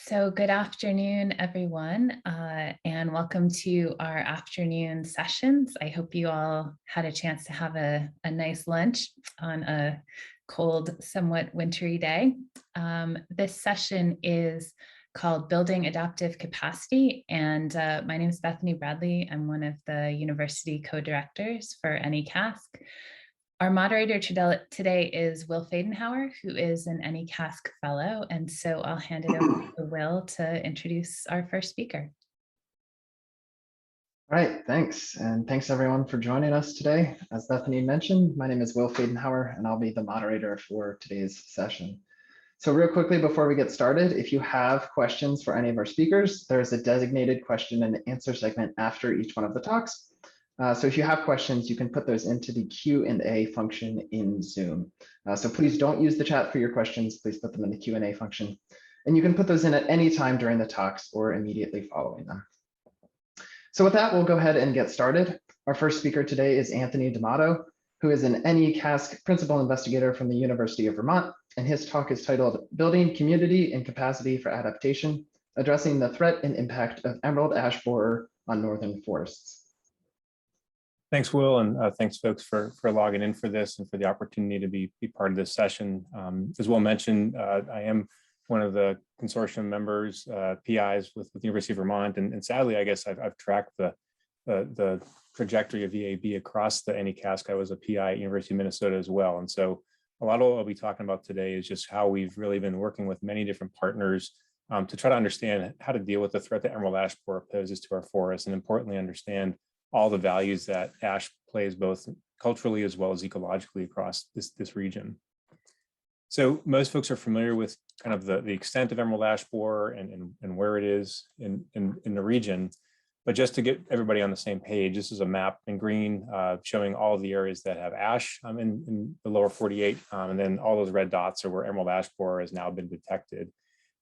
So good afternoon, everyone, and welcome to our afternoon sessions. I hope you all had a chance to have a nice lunch on a cold, somewhat wintry day. This session is called Building Adaptive Capacity, and my name is Bethany Bradley. I'm one of the university co-directors for NE CASC. Our moderator today is Will Pfadenhauer, who is an NE CASC fellow, and so I'll hand it over to Will to introduce our first speaker. All right, thanks. And thanks everyone for joining us today. As Bethany mentioned, my name is Will Pfadenhauer, and I'll be the moderator for today's session. So real quickly before we get started, if you have questions for any of our speakers, there's a designated question and answer segment after each one of the talks. So if you have questions, you can put those into the Q&A function in Zoom. So please don't use the chat for your questions. Please put them in the Q&A function. And you can put those in at any time during the talks or immediately following them. So with that, we'll go ahead and get started. Our first speaker today is Anthony D'Amato, who is an NE CASC principal investigator from the University of Vermont. And his talk is titled Building Community and Capacity for Adaptation, Addressing the Threat and Impact of Emerald Ash Borer on Northern Forests. Thanks, Will, and thanks, folks, for logging in for this and for the opportunity to be part of this session. As Will mentioned, I am one of the consortium members, PIs with the University of Vermont, and sadly, I guess I've tracked the trajectory of EAB across the NE CASC. I was a PI at University of Minnesota as well, and so a lot of what I'll be talking about today is just how we've really been working with many different partners to try to understand how to deal with the threat that emerald ash borer poses to our forests, and importantly, understand all the values that ash plays both culturally as well as ecologically across this region. So most folks are familiar with kind of the extent of emerald ash borer and where it is in the region. But just to get everybody on the same page, this is a map in green showing all of the areas that have ash in the lower 48. And then all those red dots are where emerald ash borer has now been detected.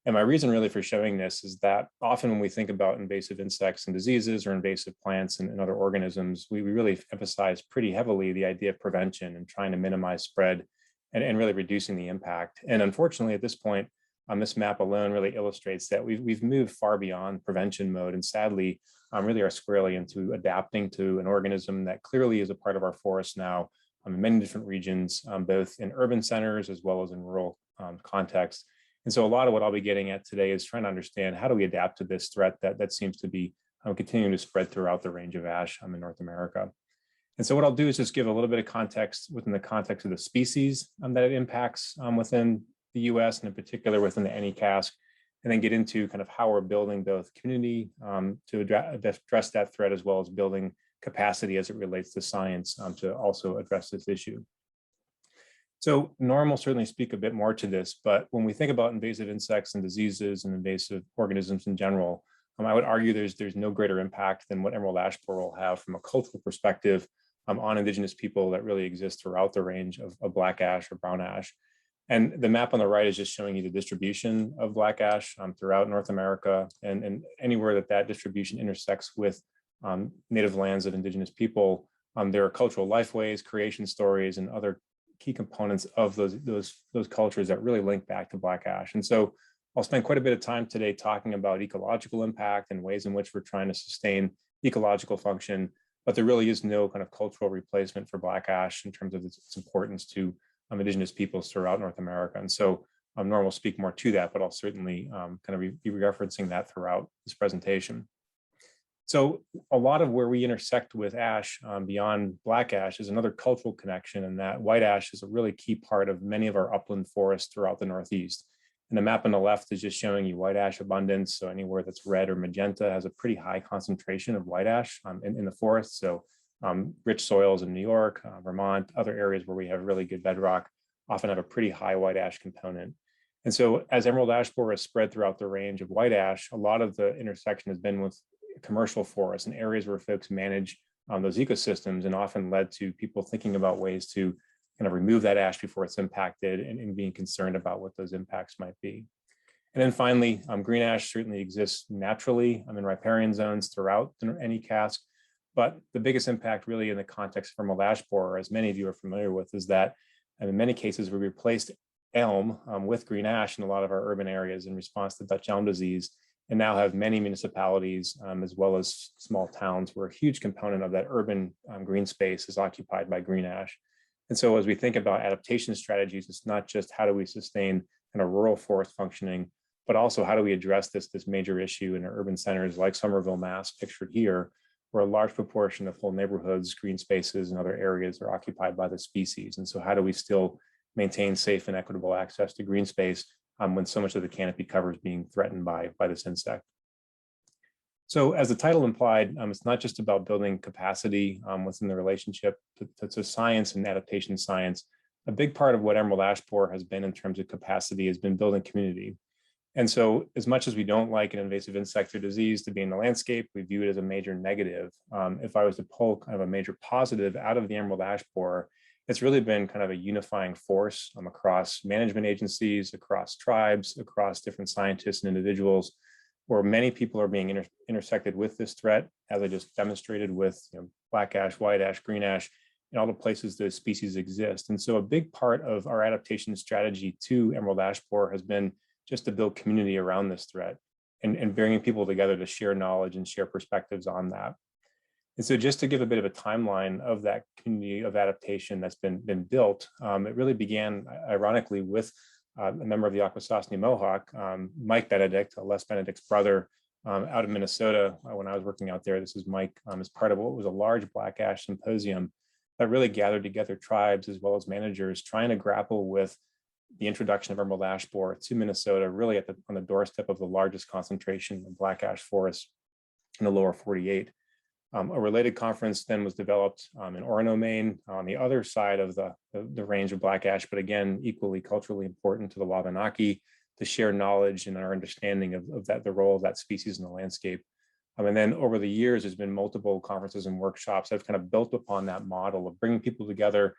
And my reason really for showing this is that often when we think about invasive insects and diseases or invasive plants and other organisms, we really emphasize pretty heavily the idea of prevention and trying to minimize spread and really reducing the impact. And unfortunately, at this point, this map alone really illustrates that we've moved far beyond prevention mode and sadly really are squarely into adapting to an organism that clearly is a part of our forest now in many different regions, both in urban centers as well as in rural contexts. And so a lot of what I'll be getting at today is trying to understand how do we adapt to this threat that seems to be continuing to spread throughout the range of ash in North America. And so what I'll do is just give a little bit of context within the context of the species that it impacts within the US and in particular within the NE CASC, and then get into kind of how we're building both community to address that threat as well as building capacity as it relates to science to also address this issue. So Norm will certainly speak a bit more to this, but when we think about invasive insects and diseases and invasive organisms in general, I would argue there's no greater impact than what emerald ash borer will have from a cultural perspective on indigenous people that really exist throughout the range of black ash or brown ash. And the map on the right is just showing you the distribution of black ash throughout North America and anywhere that distribution intersects with native lands of indigenous people. There are cultural lifeways, creation stories, and other key components of those cultures that really link back to black ash. And so I'll spend quite a bit of time today talking about ecological impact and ways in which we're trying to sustain ecological function, but there really is no kind of cultural replacement for black ash in terms of its importance to indigenous peoples throughout North America. And so Norm will speak more to that, but I'll certainly kind of be referencing that throughout this presentation. So a lot of where we intersect with ash beyond black ash is another cultural connection, and that white ash is a really key part of many of our upland forests throughout the Northeast. And the map on the left is just showing you white ash abundance. So anywhere that's red or magenta has a pretty high concentration of white ash in the forest. So rich soils in New York, Vermont, other areas where we have really good bedrock often have a pretty high white ash component. And so as emerald ash borer is spread throughout the range of white ash, a lot of the intersection has been with commercial forests and areas where folks manage those ecosystems, and often led to people thinking about ways to kind of remove that ash before it's impacted and being concerned about what those impacts might be. And then finally, green ash certainly exists naturally in riparian zones throughout the NE CASC, but the biggest impact really in the context of emerald ash borer, as many of you are familiar with, is that in many cases we replaced elm with green ash in a lot of our urban areas in response to Dutch elm disease, and now have many municipalities as well as small towns where a huge component of that urban green space is occupied by green ash. And so as we think about adaptation strategies, it's not just how do we sustain kind of rural forest functioning, but also how do we address this major issue in our urban centers like Somerville, Mass, pictured here, where a large proportion of whole neighborhoods, green spaces, and other areas are occupied by the species. And so how do we still maintain safe and equitable access to green space when so much of the canopy cover is being threatened by this insect? So as the title implied, it's not just about building capacity within the relationship to science and adaptation science. A big part of what emerald ash borer has been in terms of capacity has been building community. And so as much as we don't like an invasive insect or disease to be in the landscape, we view it as a major negative. If I was to pull kind of a major positive out of the emerald ash borer, it's really been kind of a unifying force across management agencies, across tribes, across different scientists and individuals, where many people are being intersected with this threat, as I just demonstrated with black ash, white ash, green ash, in all the places those species exist. And so a big part of our adaptation strategy to emerald ash borer has been just to build community around this threat and bringing people together to share knowledge and share perspectives on that. And so just to give a bit of a timeline of that community of adaptation that's been built, it really began ironically with a member of the Akwesasne Mohawk, Mike Benedict, Les Benedict's brother, out of Minnesota. When I was working out there, this is Mike, as part of what was a large black ash symposium that really gathered together tribes as well as managers trying to grapple with the introduction of emerald ash borer to Minnesota, really on the doorstep of the largest concentration of black ash forests in the lower 48. A related conference then was developed in Orono, Maine, on the other side of the range of black ash, but again, equally culturally important to the Wabanaki, to share knowledge and our understanding of the role of that species in the landscape. And then over the years, there's been multiple conferences and workshops that have kind of built upon that model of bringing people together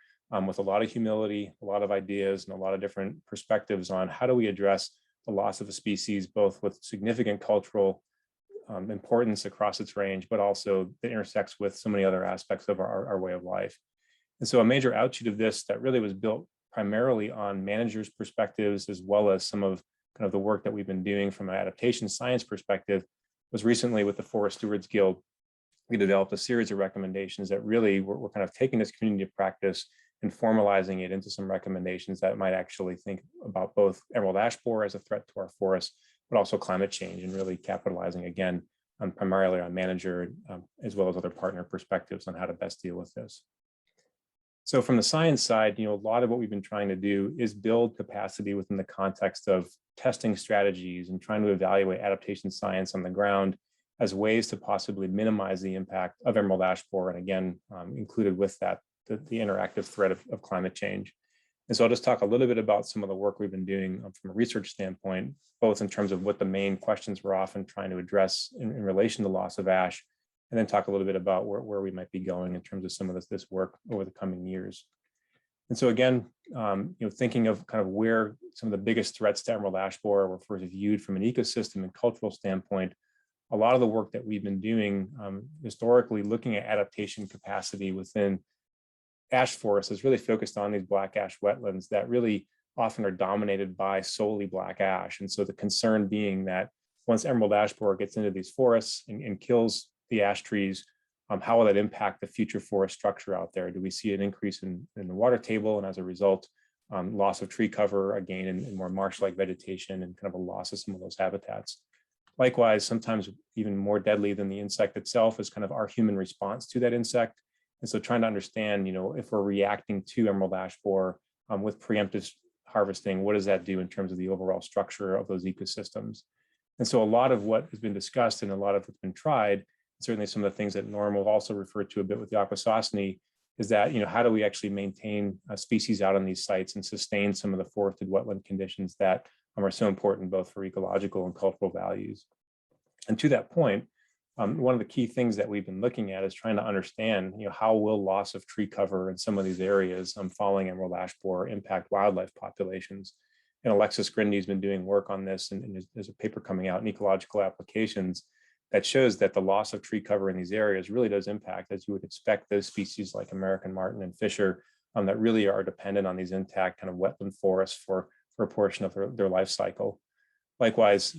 with a lot of humility, a lot of ideas, and a lot of different perspectives on how do we address the loss of a species, both with significant cultural importance across its range, but also that intersects with so many other aspects of our way of life. And so a major outshoot of this that really was built primarily on managers' perspectives, as well as some of kind of the work that we've been doing from an adaptation science perspective, was recently with the Forest Stewards Guild. We developed a series of recommendations that really were kind of taking this community of practice and formalizing it into some recommendations that might actually think about both emerald ash borer as a threat to our forests, but also climate change, and really capitalizing again primarily on manager as well as other partner perspectives on how to best deal with this. So from the science side, a lot of what we've been trying to do is build capacity within the context of testing strategies and trying to evaluate adaptation science on the ground as ways to possibly minimize the impact of emerald ash borer, and again, included with that, the interactive threat of climate change. And so I'll just talk a little bit about some of the work we've been doing from a research standpoint, both in terms of what the main questions we're often trying to address in relation to loss of ash, and then talk a little bit about where we might be going in terms of some of this work over the coming years. And so again, thinking of kind of where some of the biggest threats to emerald ash borer were first viewed from an ecosystem and cultural standpoint, a lot of the work that we've been doing historically looking at adaptation capacity within ash forests is really focused on these black ash wetlands that really often are dominated by solely black ash. And so the concern being that once emerald ash borer gets into these forests and kills the ash trees, how will that impact the future forest structure out there? Do we see an increase in the water table, and as a result, loss of tree cover, a gain in more marsh-like vegetation, and kind of a loss of some of those habitats? Likewise, sometimes even more deadly than the insect itself is kind of our human response to that insect. And so trying to understand, if we're reacting to emerald ash borer with preemptive harvesting, what does that do in terms of the overall structure of those ecosystems? And so a lot of what has been discussed and a lot of what's been tried, certainly some of the things that Norm will also refer to a bit with the Akwesasne, is that, how do we actually maintain species out on these sites and sustain some of the forested wetland conditions that are so important both for ecological and cultural values. And to that point, one of the key things that we've been looking at is trying to understand, how will loss of tree cover in some of these areas following emerald ash borer impact wildlife populations. And Alexis Grindy's been doing work on this, and there's a paper coming out in Ecological Applications that shows that the loss of tree cover in these areas really does impact, as you would expect, those species like American marten and fisher that really are dependent on these intact kind of wetland forests for for a portion of their life cycle. Likewise,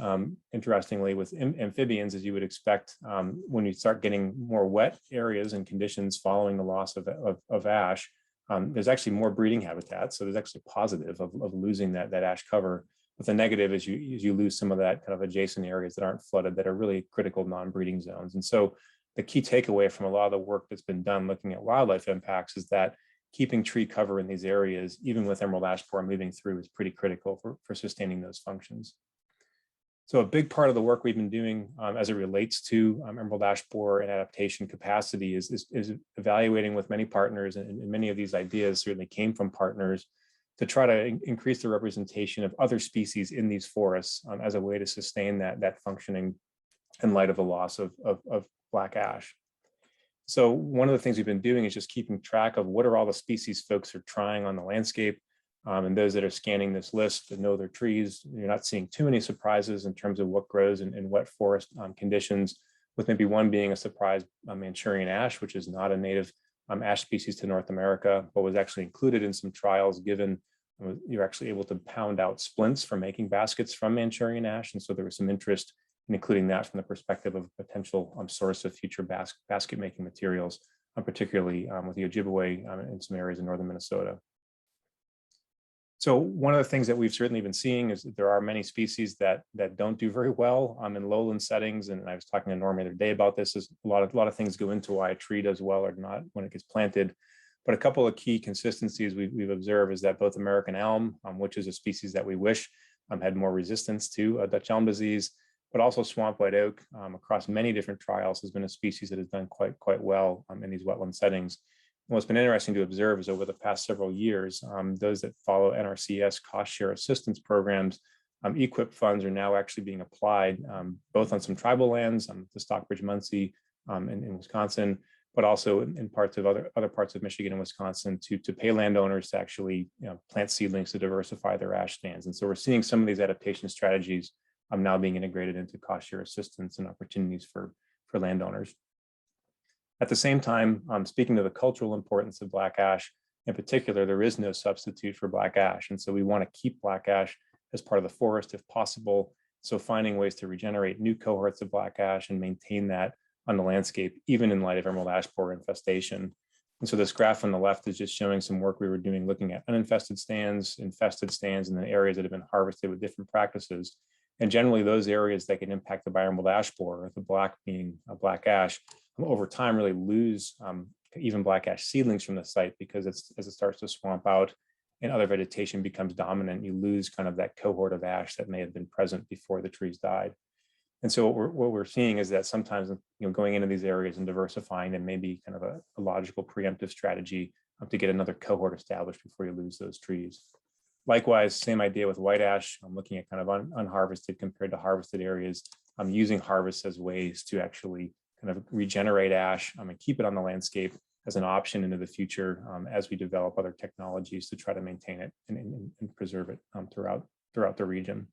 interestingly, with amphibians, as you would expect, when you start getting more wet areas and conditions following the loss of ash, there's actually more breeding habitat. So there's actually a positive of losing that ash cover. But the negative is you lose some of that kind of adjacent areas that aren't flooded, that are really critical non-breeding zones. And so the key takeaway from a lot of the work that's been done looking at wildlife impacts is that keeping tree cover in these areas, even with emerald ash borer moving through, is pretty critical for sustaining those functions. So a big part of the work we've been doing as it relates to emerald ash borer and adaptation capacity is evaluating with many partners, and many of these ideas certainly came from partners, to try to increase the representation of other species in these forests as a way to sustain that functioning in light of the loss of black ash. So one of the things we've been doing is just keeping track of what are all the species folks are trying on the landscape. And those that are scanning this list that know their trees, you're not seeing too many surprises in terms of what grows in wet forest conditions, with maybe one being a surprise Manchurian ash, which is not a native ash species to North America, but was actually included in some trials, given you're actually able to pound out splints for making baskets from Manchurian ash. And so there was some interest in including that from the perspective of a potential source of future basket making materials, particularly with the Ojibwe in some areas in northern Minnesota. So one of the things that we've certainly been seeing is that there are many species that don't do very well in lowland settings. And I was talking to Norm the other day about this. Is a lot of things go into why a tree does well or not when it gets planted. But a couple of key consistencies we've observed is that both American elm, which is a species that we wish had more resistance to Dutch elm disease, but also swamp white oak across many different trials has been a species that has done quite well in these wetland settings. And what's been interesting to observe is over the past several years, those that follow NRCS cost share assistance programs, EQIP funds are now actually being applied both on some tribal lands, the Stockbridge Muncie in Wisconsin, but also in parts of other parts of Michigan and Wisconsin to pay landowners to actually plant seedlings to diversify their ash stands. And so we're seeing some of these adaptation strategies now being integrated into cost share assistance and opportunities for landowners. At the same time, speaking to the cultural importance of black ash, in particular, there is no substitute for black ash. And so we want to keep black ash as part of the forest if possible. So finding ways to regenerate new cohorts of black ash and maintain that on the landscape, even in light of emerald ash borer infestation. And so this graph on the left is just showing some work we were doing looking at uninfested stands, infested stands, and then areas that have been harvested with different practices. And generally those areas that get impacted by emerald ash borer, the black being black ash, over time really lose even black ash seedlings from the site, because as it starts to swamp out and other vegetation becomes dominant, you lose kind of that cohort of ash that may have been present before the trees died. And so what we're seeing is that sometimes going into these areas and diversifying them may be kind of a logical preemptive strategy to get another cohort established before you lose those trees. Likewise, same idea with white ash. I'm looking at kind of unharvested compared to harvested areas. I'm using harvests as ways to actually kind of regenerate ash and keep it on the landscape as an option into the future as we develop other technologies to try to maintain it and preserve it throughout the region.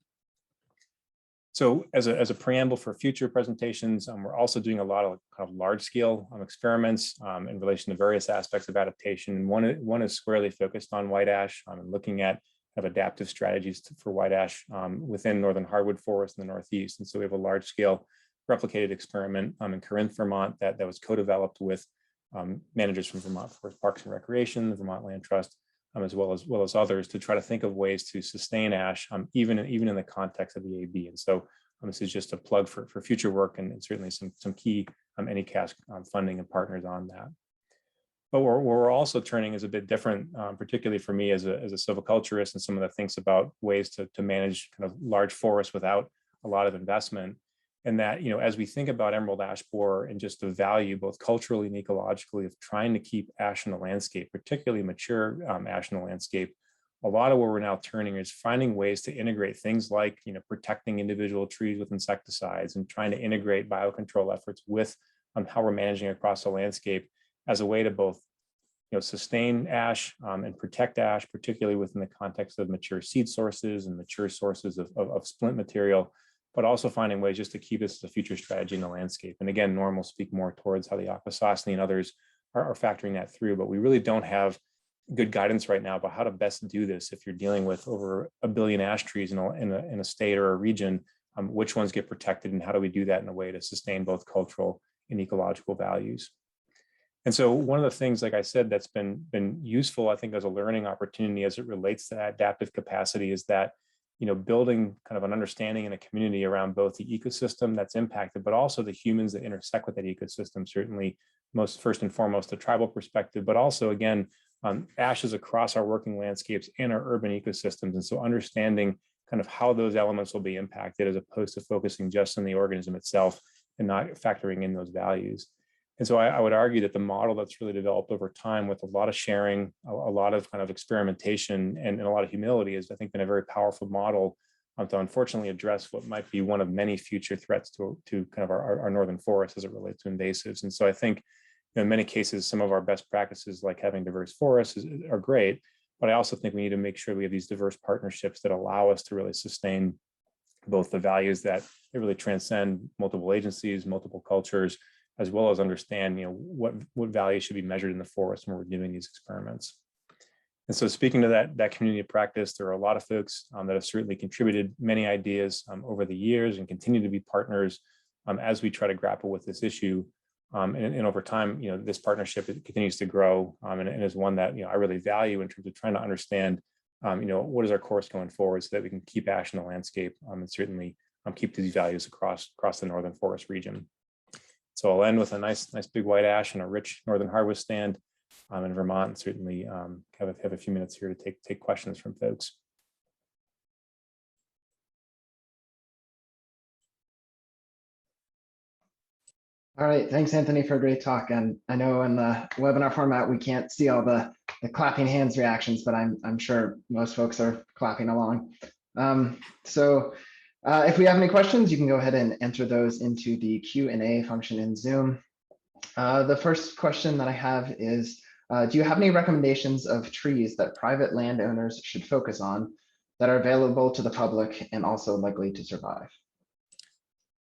So as a preamble for future presentations, we're also doing a lot of kind of large scale experiments in relation to various aspects of adaptation. And one is squarely focused on white ash and looking at kind of adaptive strategies for white ash within northern hardwood forest in the Northeast. And so we have a large scale replicated experiment in Corinth, Vermont that was co-developed with managers from Vermont Forest Parks and Recreation, the Vermont Land Trust, as well as others, to try to think of ways to sustain ash, even in the context of the AB. And so this is just a plug for future work and certainly some key NE CASC funding and partners on that. But where we're also turning is a bit different, particularly for me as a silviculturist, and some of the things about ways to manage kind of large forests without a lot of investment. And that, as we think about emerald ash borer and just the value, both culturally and ecologically, of trying to keep ash in the landscape, particularly mature ash in the landscape, a lot of where we're now turning is finding ways to integrate things like, protecting individual trees with insecticides and trying to integrate biocontrol efforts with how we're managing across the landscape as a way to both, sustain ash and protect ash, particularly within the context of mature seed sources and mature sources of splint material, but also finding ways just to keep this as a future strategy in the landscape. And again, Norm will speak more towards how the Akwesasne and others are factoring that through, but we really don't have good guidance right now about how to best do this. If you're dealing with over 1 billion ash trees in a state or a region, which ones get protected, and how do we do that in a way to sustain both cultural and ecological values? And so one of the things, like I said, that's been useful, I think, as a learning opportunity as it relates to adaptive capacity is that, building kind of an understanding in a community around both the ecosystem that's impacted, but also the humans that intersect with that ecosystem, certainly first and foremost, the tribal perspective, but also, again, ashes across our working landscapes and our urban ecosystems. And so understanding kind of how those elements will be impacted as opposed to focusing just on the organism itself and not factoring in those values. And so I would argue that the model that's really developed over time with a lot of sharing, a lot of kind of experimentation and a lot of humility has, I think, been a very powerful model to unfortunately address what might be one of many future threats to kind of our northern forests as it relates to invasives. And so I think in many cases, some of our best practices like having diverse forests are great, but I also think we need to make sure we have these diverse partnerships that allow us to really sustain both the values that really transcend multiple agencies, multiple cultures, as well as understand, what values should be measured in the forest when we're doing these experiments. And so speaking to that community of practice, there are a lot of folks that have certainly contributed many ideas over the years and continue to be partners as we try to grapple with this issue. And over time, this partnership continues to grow and is one that, I really value in terms of trying to understand, what is our course going forward so that we can keep ash in the landscape and certainly keep these values across the northern forest region. So I'll end with a nice big white ash and a rich northern hardwood stand in Vermont, and certainly have a few minutes here to take questions from folks. All right, thanks, Anthony, for a great talk. And I know in the webinar format, we can't see all the clapping hands reactions, but I'm sure most folks are clapping along. If we have any questions, you can go ahead and enter those into the Q&A function in Zoom. The first question that I have is, do you have any recommendations of trees that private landowners should focus on that are available to the public and also likely to survive?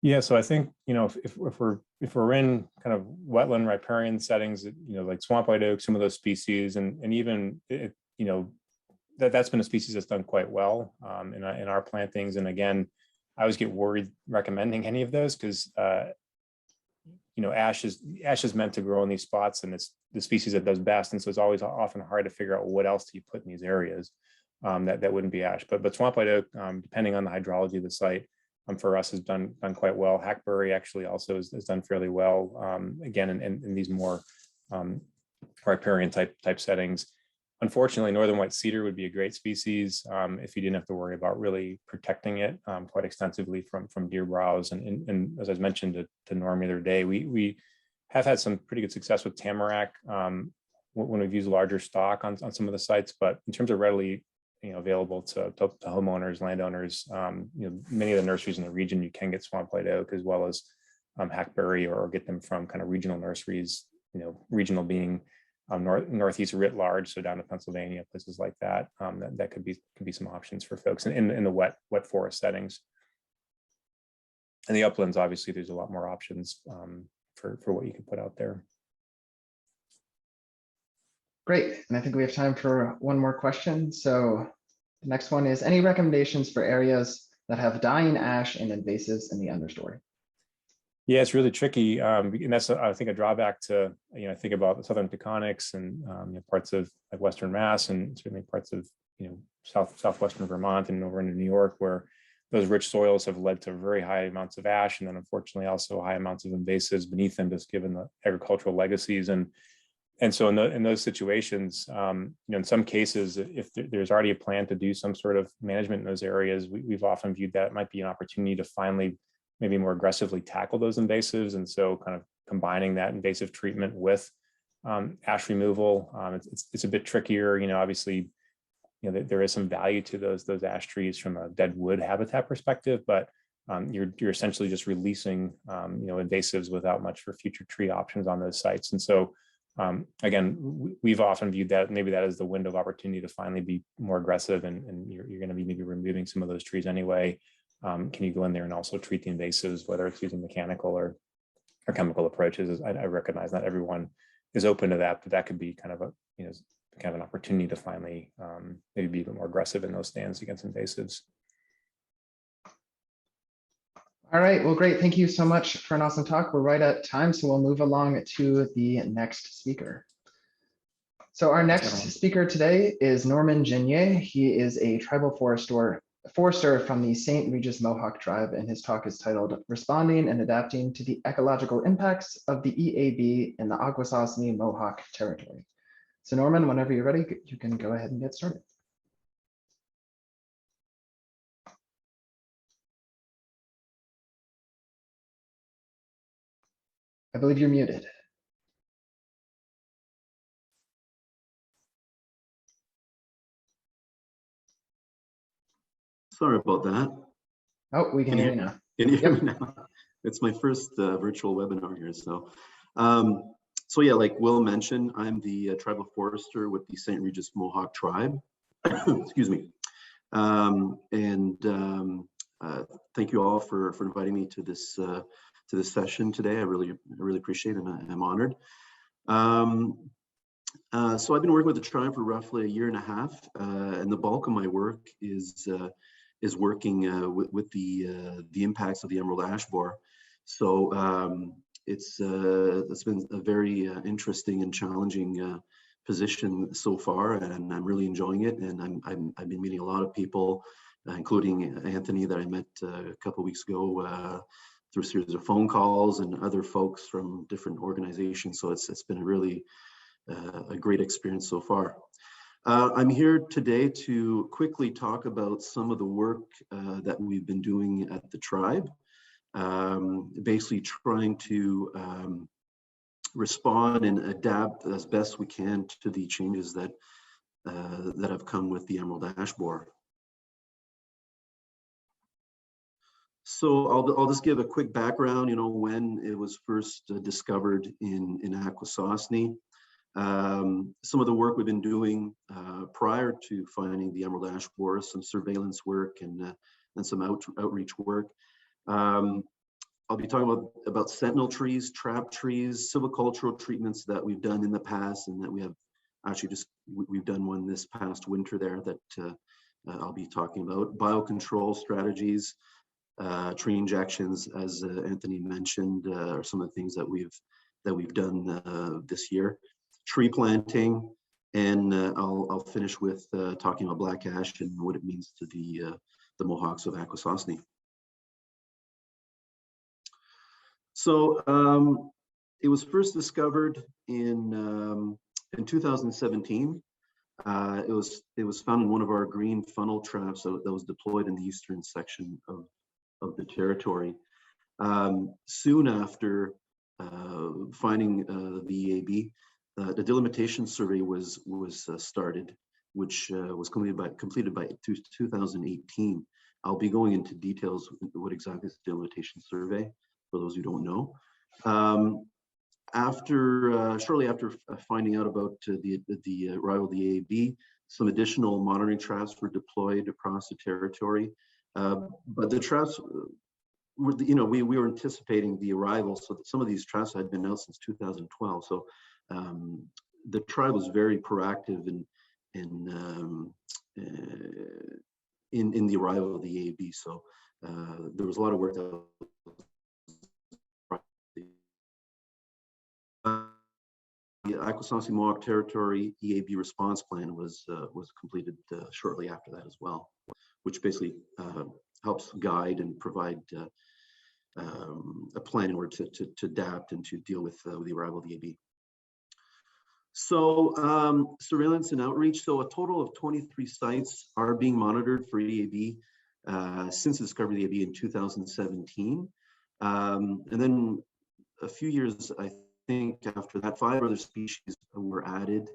Yeah, so I think, if we're in kind of wetland riparian settings, like swamp white oak, some of those species, and even that's been a species that's done quite well in our plantings. And again, I always get worried recommending any of those because ash is meant to grow in these spots, and it's the species that does best. And so it's always often hard to figure out what else do you put in these areas that wouldn't be ash. But swamp white oak, depending on the hydrology of the site, for us has done quite well. Hackberry actually also has done fairly well, again, in these more riparian type settings. Unfortunately, northern white cedar would be a great species if you didn't have to worry about really protecting it quite extensively from deer browse. And as I mentioned to Norm the other day, we have had some pretty good success with tamarack when we've used larger stock on some of the sites. But in terms of readily available to homeowners, landowners, many of the nurseries in the region, you can get swamp white oak as well as hackberry, or get them from kind of regional nurseries, regional being northeast writ large, so down to Pennsylvania, places like that. That could be some options for folks in the wet forest settings. And the uplands, obviously, there's a lot more options for what you can put out there. Great, and I think we have time for one more question. So the next one is, any recommendations for areas that have dying ash and invasives in the understory? Yeah, it's really tricky, and that's I think a drawback to think about the southern Taconics and parts of like Western Mass, and certainly parts of southwestern Vermont and over into New York, where those rich soils have led to very high amounts of ash, and then unfortunately also high amounts of invasives beneath them, just given the agricultural legacies. And so in those situations, in some cases, if there's already a plan to do some sort of management in those areas, we've often viewed that it might be an opportunity to finally maybe more aggressively tackle those invasives. And so kind of combining that invasive treatment with ash removal, it's a bit trickier. Obviously, there is some value to those ash trees from a dead wood habitat perspective, but you're essentially just releasing invasives without much for future tree options on those sites. And so again, we've often viewed that maybe that is the window of opportunity to finally be more aggressive, and you're going to be maybe removing some of those trees anyway. Can you go in there and also treat the invasives, whether it's using mechanical or chemical approaches? I recognize not everyone is open to that, but that could be kind of kind of an opportunity to finally maybe be a bit more aggressive in those stands against invasives. All right, well, great. Thank you so much for an awesome talk. We're right at time, so we'll move along to the next speaker. So our next speaker today is Norman Jinye. He is a tribal forester from the St. Regis Mohawk tribe, and his talk is titled Responding and Adapting to the Ecological Impacts of the EAB in the Akwesasne Mohawk Territory. So Norman, whenever you're ready, you can go ahead and get started. I believe you're muted. Sorry about that. Oh, we can hear you now. Can you hear me now? It's my first virtual webinar here. So yeah, like Will mentioned, I'm the tribal forester with the St. Regis Mohawk tribe. Excuse me. Thank you all for inviting me to this session today. I really appreciate it, and I'm honored. So I've been working with the tribe for roughly a year and a half, and the bulk of my work is working with the impacts of the emerald ash borer. So it's been a very interesting and challenging position so far, and I'm really enjoying it. And I've been meeting a lot of people, including Anthony that I met a couple of weeks ago through a series of phone calls, and other folks from different organizations. So it's been a really a great experience so far. I'm here today to quickly talk about some of the work that we've been doing at the tribe, basically trying to respond and adapt as best we can to the changes that have come with the emerald ash borer. So I'll just give a quick background, when it was first discovered in Akwesasne. Some of the work we've been doing prior to finding the emerald ash borer, some surveillance work and some outreach work. I'll be talking about sentinel trees, trap trees, silvicultural treatments that we've done in the past, and that we have actually we've done one this past winter there that I'll be talking about. Biocontrol strategies, tree injections, as Anthony mentioned, are some of the things that we've done this year. Tree planting, and I'll finish with talking about black ash and what it means to the Mohawks of Akwesasne. So it was first discovered in 2017. It was found in one of our green funnel traps that was deployed in the eastern section of the territory. Soon after finding the EAB, the delimitation survey was started, which was completed by 2018. I'll be going into details what exactly is the delimitation survey for those who don't know. Shortly after finding out about the arrival of the EAB, some additional monitoring traps were deployed across the territory. But the traps we were anticipating the arrival, so that some of these traps had been out since 2012. So the tribe was very proactive in the arrival of the EAB. So there was a lot of work that the Akwesasne Mohawk Territory EAB response plan was completed shortly after that as well, which basically helps guide and provide a plan in order to adapt and to deal with the arrival of the EAB. So surveillance and outreach. So a total of 23 sites are being monitored for EAB since the discovery of the EAB in 2017. And then a few years, I think, after that, 5 other species were added,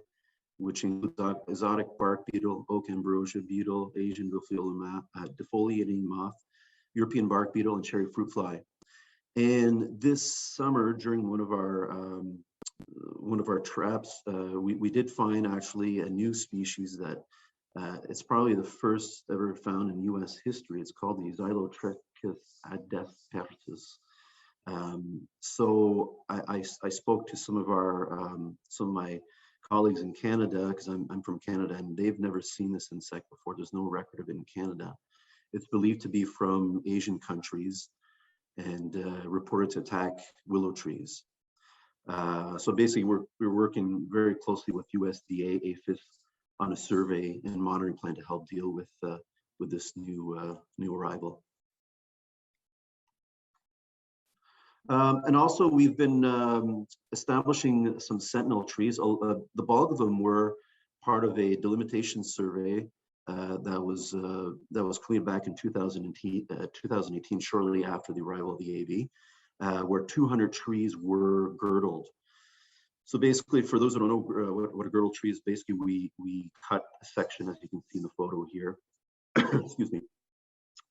which include exotic bark beetle, oak ambrosia beetle, Asian defoliating moth, European bark beetle, and cherry fruit fly. And this summer, during one of our traps, we did find actually a new species that it's probably the first ever found in U.S. history. It's called the Ecological Adaptation. So I spoke to some of my colleagues in Canada, because I'm from Canada, and they've never seen this insect before. There's no record of it in Canada. It's believed to be from Asian countries and reported to attack willow trees. So basically, we're working very closely with USDA, APHIS on a survey and monitoring plan to help deal with this new arrival. And also, we've been establishing some sentinel trees. The bulk of them were part of a delimitation survey that was completed back in 2018, shortly after the arrival of the AV, where 200 trees were girdled. So basically, for those who don't know what a girdle tree is, basically we cut a section, as you can see in the photo here, excuse me,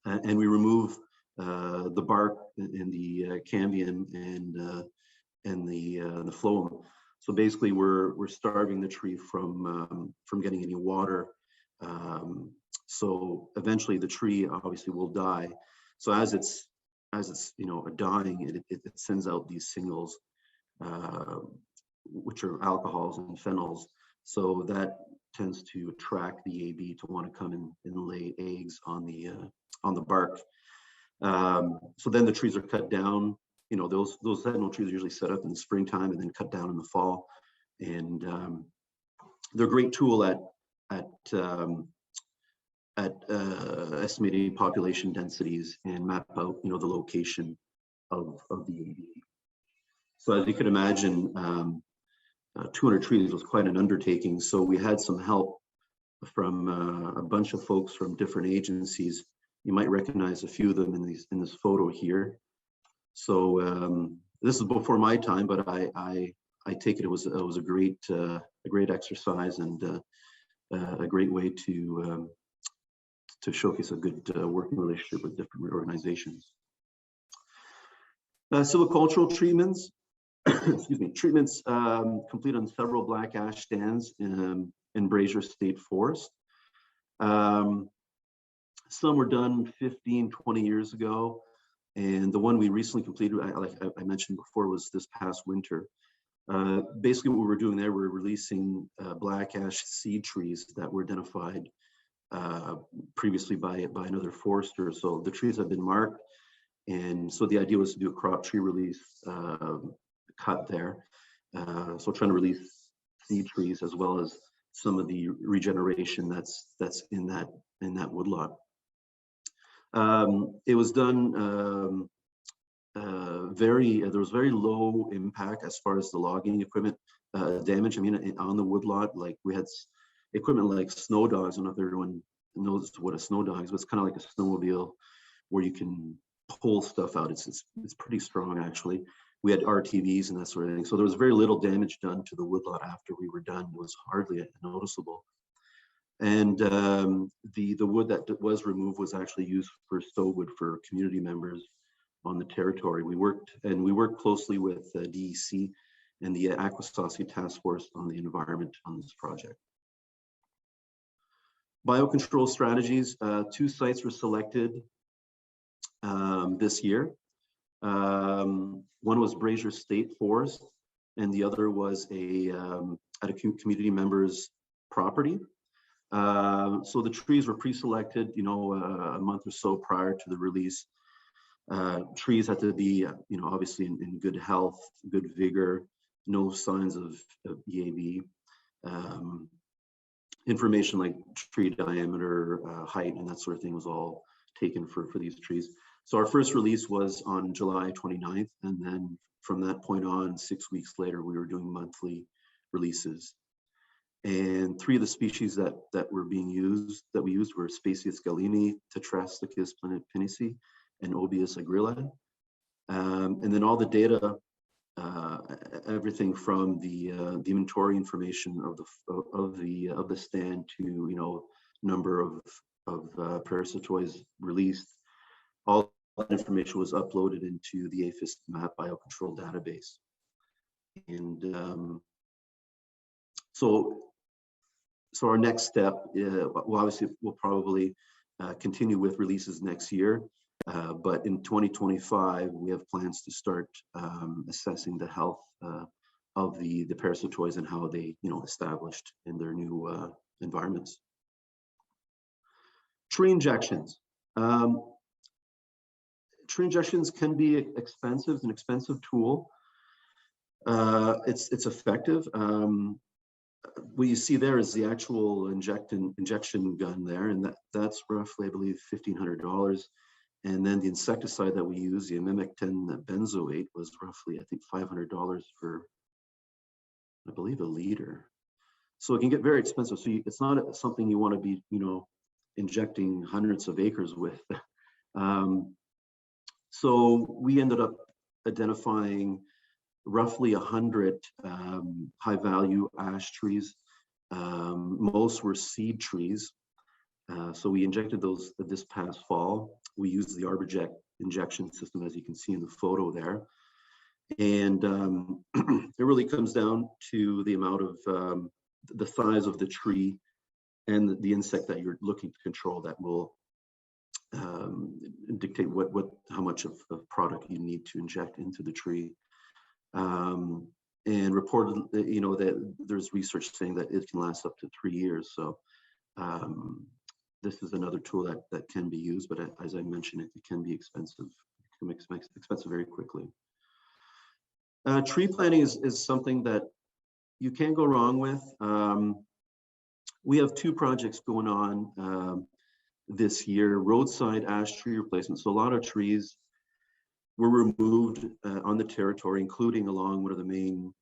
and we remove the bark and the cambium and the phloem. So basically, we're starving the tree from getting any water. So eventually, the tree obviously will die. So as it's dying, it sends out these signals, which are alcohols and phenols. So that tends to attract the AB to want to come in and lay eggs on the bark. So then the trees are cut down. Those sentinel trees are usually set up in the springtime and then cut down in the fall. And they're a great tool at estimating population densities and map out, the location of the AB. So as you can imagine, 200 trees was quite an undertaking. So we had some help from a bunch of folks from different agencies. You might recognize a few of them in this photo here. So this is before my time, but I take it was a great exercise and a great way to showcase a good working relationship with different organizations. Silvicultural treatments. Excuse me, treatments complete on several black ash stands in Brazier State Forest. Some were done 15, 20 years ago. And the one we recently completed, like I mentioned before, was this past winter. Basically what we're doing there, we're releasing black ash seed trees that were identified previously by another forester. So the trees have been marked. And so the idea was to do a crop tree release cut there. So trying to release seed trees as well as some of the regeneration that's in that woodlot. It was done there was very low impact as far as the logging equipment damage. I mean, on the woodlot, like we had equipment like snow dogs. I don't know if everyone knows what a snow dog is, but it's kind of like a snowmobile where you can pull stuff out. It's pretty strong actually. We had RTVs and that sort of thing. So there was very little damage done to the woodlot after we were done. It was hardly noticeable. And the wood that was removed was actually used for stowwood for community members on the territory. We worked closely with DEC and the Akwesasne Task Force on the environment on this project. Biocontrol strategies. 2 sites were selected this year. One was Brazier State Forest, and the other was at a community member's property. So the trees were pre-selected, a month or so prior to the release. Trees had to be, obviously in good health, good vigor, no signs of EAB. Information like tree diameter, height, and that sort of thing was all taken for these trees. So our first release was on July 29th, and then from that point on, 6 weeks later, we were doing monthly releases. And 3 of the species that we used were Spacius galeni, Tetrasticus planipinici, and Obius agrilla. And then all the data, everything from the inventory information of the stand to number of parasitoids released, all that information was uploaded into the APHIS map biocontrol database. And so our next step, well, obviously we'll probably continue with releases next year, but in 2025, we have plans to start assessing the health the parasitoids and how they, established in their new environments. Tree injections. Tree injections can be expensive, an expensive tool. It's effective. What you see there is the actual injection gun there, and that's roughly, I believe, $1,500. And then the insecticide that we use, the imimectin benzoate, was roughly, I think, $500 for, I believe, a liter. So it can get very expensive. So it's not something you want to be, injecting hundreds of acres with. So we ended up identifying roughly 100 high-value ash trees. Most were seed trees. So we injected those this past fall. We used the Arborjack injection system, as you can see in the photo there. And it really comes down to the amount of the size of the tree and the insect that you're looking to control that will dictate how much of product you need to inject into the tree. And reported, that there's research saying that it can last up to 3 years. So this is another tool that can be used, but as I mentioned, it can be expensive. It can be expensive very quickly. Tree planting is something that you can't go wrong with. We have 2 projects going on this year: roadside ash tree replacement. So a lot of trees were removed on the territory, including along one of the main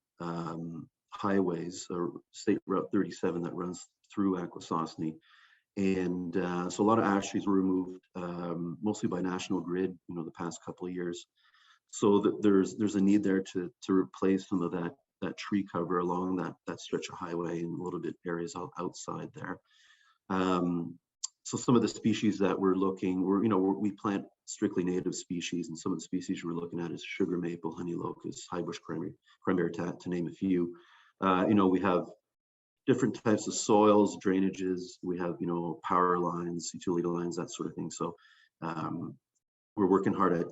highways, or State Route 37 that runs through Akwesasne. And so a lot of ash trees were removed, mostly by National Grid, the past couple of years. So there's a need there to replace some of that tree cover along that stretch of highway and a little bit areas outside there. So some of the species that we're looking, we plant strictly native species, and some of the species we're looking at is sugar maple, honey locust, highbush cranberry tat, to name a few. We have different types of soils, drainages. We have, power lines, utility lines, that sort of thing. So we're working hard at,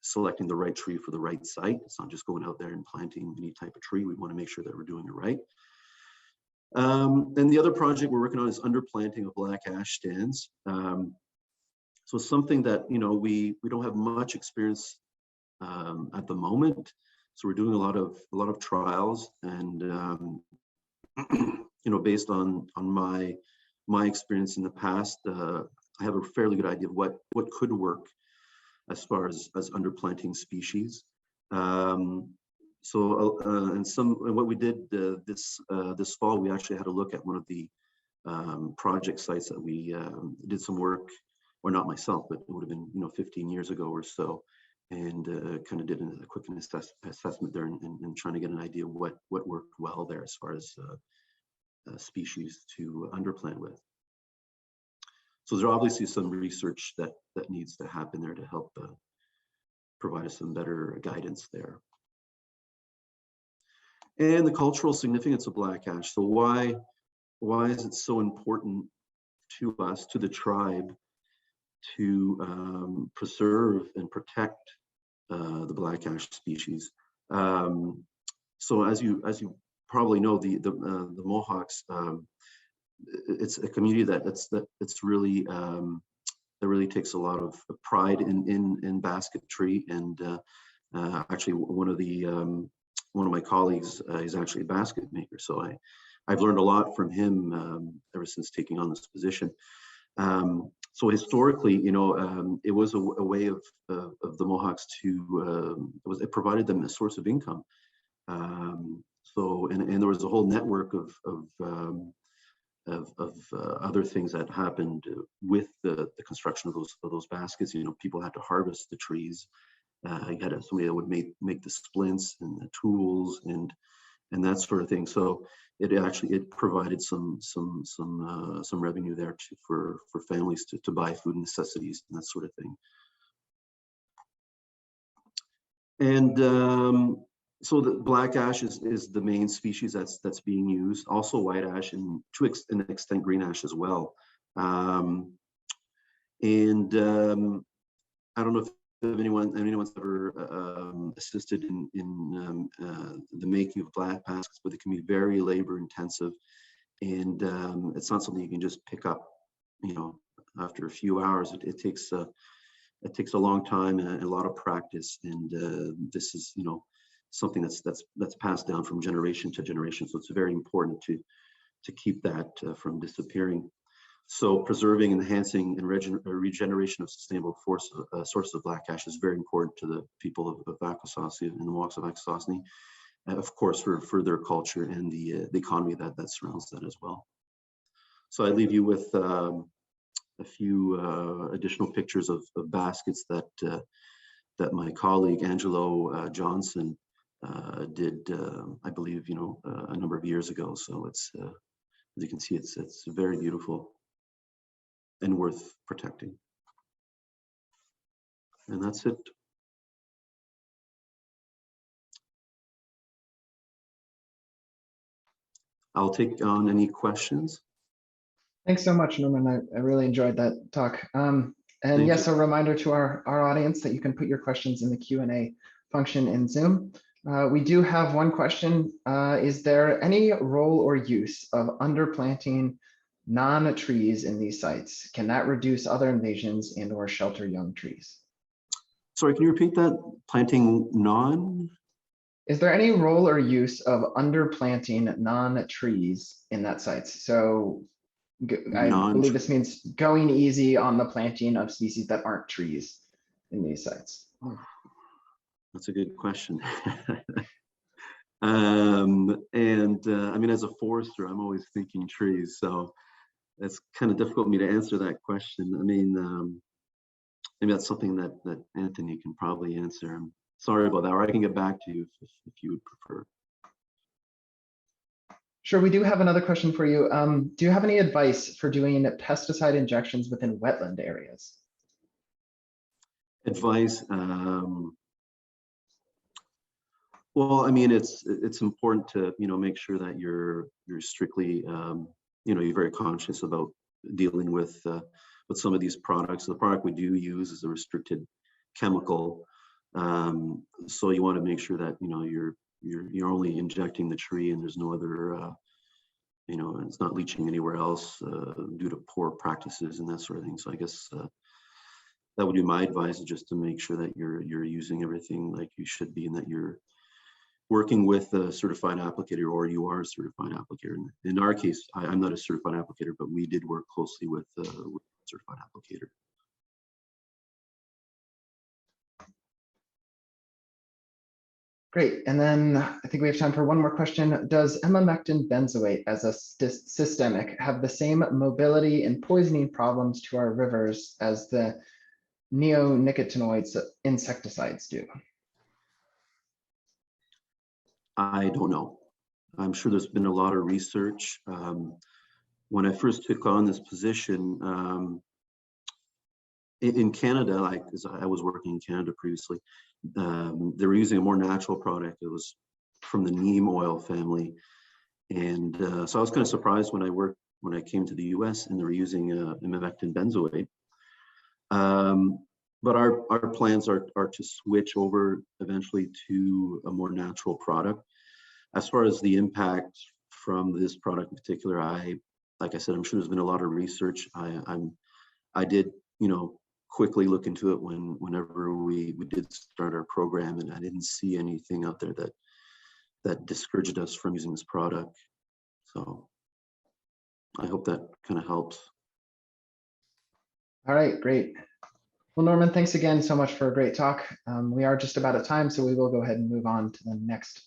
selecting the right tree for the right site. It's not just going out there and planting any type of tree. We want to make sure that we're doing it right. And the other project we're working on is underplanting of black ash stands. So something that, we don't have much experience at the moment. So we're doing a lot of trials, and based on my experience in the past, I have a fairly good idea of what could work as far as underplanting species. And what we did this fall, we actually had a look at one of the project sites that we did some work, or not myself, but it would have been 15 years ago or so, and kind of did a quick assessment there, and trying to get an idea of what worked well there as far as species to underplant with. So there's obviously some research that needs to happen there to help provide us some better guidance there. And the cultural significance of black ash. So why is it so important to us, to the tribe, to preserve and protect the black ash species? So as you probably know, the Mohawks, it's a community that's really that really takes a lot of pride in basketry, and actually one of my colleagues is actually a basket maker. So I've learned a lot from him ever since taking on this position. So historically, it was a way of the Mohawks to it provided them a source of income. So there was a whole network of other things that happened with the construction of those baskets. People had to harvest the trees. You had somebody that would make the splints and the tools and that sort of thing. So it provided some revenue there for families to buy food necessities and that sort of thing. And so the black ash is the main species that's being used. Also white ash, and to an extent green ash as well. I don't know if anyone's ever assisted in the making of black baskets, but it can be very labor intensive, and it's not something you can just pick up, after a few hours. It takes a long time and a lot of practice, and this is something that's passed down from generation to generation. So it's very important to keep that from disappearing. So preserving, enhancing, and regeneration of sustainable sources of black ash is very important to the people of Akwesasne and the Mohawks of Akwesasne, of course, for their culture and the economy that surrounds that as well. So I leave you with a few additional pictures of baskets that my colleague Angelo Johnson did, I believe, a number of years ago. So it's, as you can see, it's very beautiful and worth protecting. And that's it. I'll take on any questions. Thanks so much, Norman. I really enjoyed that talk. And Thank yes, you. a reminder to our audience that you can put your questions in the Q&A function in Zoom. We do have one question. Is there any role or use of underplanting non-trees in these sites? Can that reduce other invasions and or shelter young trees? Sorry, can you repeat that? Planting non? Is there any role or use of underplanting non-trees in that site? So I believe this means going easy on the planting of species that aren't trees in these sites. That's a good question. I mean, as a forester, I'm always thinking trees, so it's kind of difficult for me to answer that question. I mean, maybe that's something that Anthony can probably answer. I'm sorry about that, or I can get back to you if you would prefer. Sure, we do have another question for you. Do you have any advice for doing pesticide injections within wetland areas? Advice? Well, I mean, it's important to make sure that you're strictly you're very conscious about dealing with some of these products. The product we do use is a restricted chemical, so you want to make sure that you're only injecting the tree and there's no other it's not leaching anywhere else due to poor practices and that sort of thing. So I guess that would be my advice, is just to make sure that you're using everything like you should be, and that you're working with a certified applicator, or you are a certified applicator. In our case, I'm not a certified applicator, but we did work closely with a certified applicator. Great, and then I think we have time for one more question. Does emamectin benzoate as a systemic have the same mobility and poisoning problems to our rivers as the neonicotinoids insecticides do? I don't know. I'm sure there's been a lot of research. When I first took on this position in Canada, because I was working in Canada previously, they were using a more natural product. It was from the neem oil family, and so I was kind of surprised when I came to the U.S. and they were using emamectin benzoate. But our plans are to switch over eventually to a more natural product. As far as the impact from this product in particular, like I said, I'm sure there's been a lot of research. I did, quickly look into it whenever we did start our program, and I didn't see anything out there that discouraged us from using this product. So I hope that kind of helps. All right, great. Well, Norman, thanks again so much for a great talk. We are just about at time, so we will go ahead and move on to the next